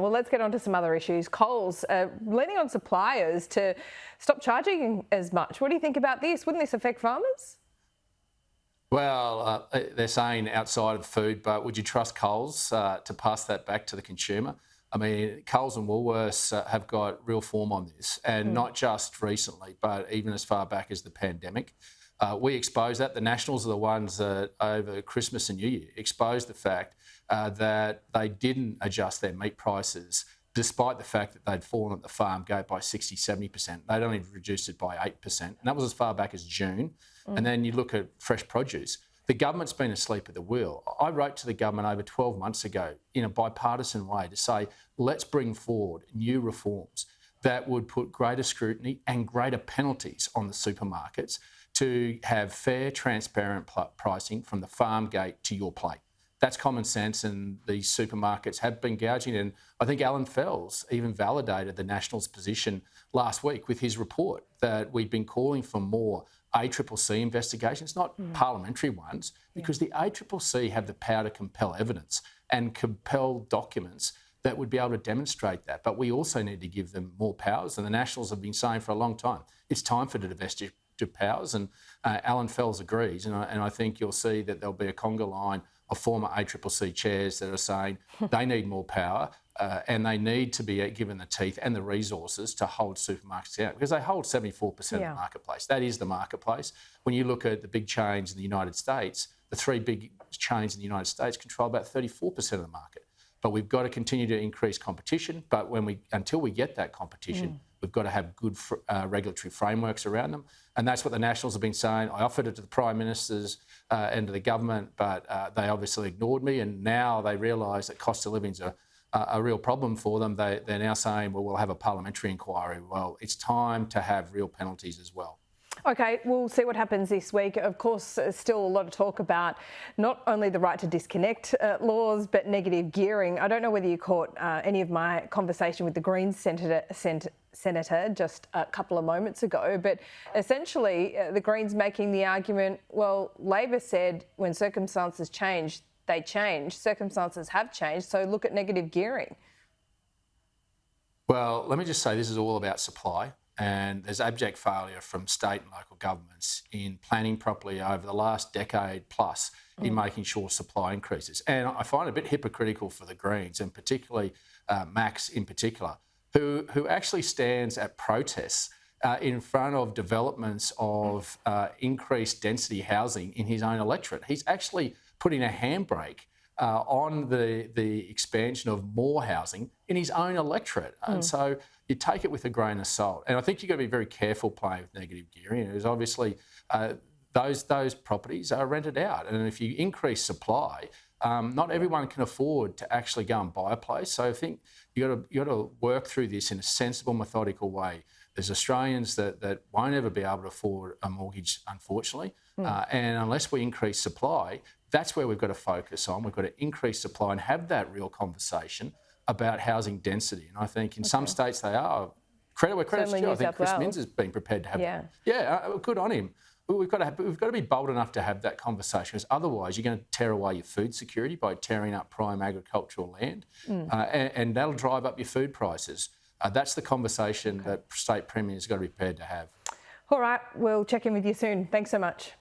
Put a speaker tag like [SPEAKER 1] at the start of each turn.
[SPEAKER 1] Well, let's get on to some other issues. Coles leaning on suppliers to stop charging as much. What do you think about this? Wouldn't this affect farmers?
[SPEAKER 2] Well, they're saying outside of food, but would you trust Coles to pass that back to the consumer? I mean, Coles and Woolworths have got real form on this, and not just recently, but even as far back as the pandemic. We exposed that. The Nationals are the ones that over Christmas and New Year exposed the fact that they didn't adjust their meat prices despite the fact that they'd fallen at the farm gate by 60, 70%. They'd only reduced it by 8%. And that was as far back as June. And then you look at fresh produce. The government's been asleep at the wheel. I wrote to the government over 12 months ago in a bipartisan way to say, let's bring forward new reforms that would put greater scrutiny and greater penalties on the supermarkets to have fair, transparent pricing from the farm gate to your plate. That's common sense, and these supermarkets have been gouging. And I think Alan Fells even validated the Nationals' position last week with his report that we've been calling for more ACCC investigations, not parliamentary ones, because the ACCC have the power to compel evidence and compel documents that would be able to demonstrate that. But we also need to give them more powers, and the Nationals have been saying for a long time, it's time for the divestiture of powers, and Alan Fells agrees. And I think you'll see that there'll be a conga line of former ACCC chairs that are saying they need more power and they need to be given the teeth and the resources to hold supermarkets out, because they hold 74% of the marketplace. That is the marketplace. When you look at the big chains in the United States, the three big chains in the United States control about 34% of the market. But we've got to continue to increase competition. But until we get that competition, we've got to have good regulatory frameworks around them. And that's what the Nationals have been saying. I offered it to the Prime Ministers and to the government, but they obviously ignored me. And now they realise that cost of living's a real problem for them. They're now saying, well, we'll have a parliamentary inquiry. Well, it's time to have real penalties as well.
[SPEAKER 1] OK, we'll see what happens this week. Of course, there's still a lot of talk about not only the right to disconnect laws, but negative gearing. I don't know whether you caught any of my conversation with the Greens senator just a couple of moments ago, but essentially the Greens making the argument, well, Labor said when circumstances change, they change. Circumstances have changed, so look at negative gearing.
[SPEAKER 2] Well, let me just say this is all about supply. And there's abject failure from state and local governments in planning properly over the last decade plus in making sure supply increases. And I find it a bit hypocritical for the Greens, and particularly Max in particular, who actually stands at protests in front of developments of increased density housing in his own electorate. He's actually putting a handbrake on the expansion of more housing in his own electorate. And so you take it with a grain of salt. And I think you've got to be very careful playing with negative gearing, because obviously those properties are rented out. And if you increase supply, not everyone can afford to actually go and buy a place. So I think you got to work through this in a sensible, methodical way. There's Australians that won't ever be able to afford a mortgage, unfortunately. And unless we increase supply, that's where we've got to focus on. We've got to increase supply and have that real conversation about housing density. And I think in some states they are. Credit where credit's due. I think Chris Minns has been prepared to have good on him. We've got to be bold enough to have that conversation, because otherwise you're going to tear away your food security by tearing up prime agricultural land, and that'll drive up your food prices. That's the conversation that state premiers got to be prepared to have.
[SPEAKER 1] All right, we'll check in with you soon. Thanks so much.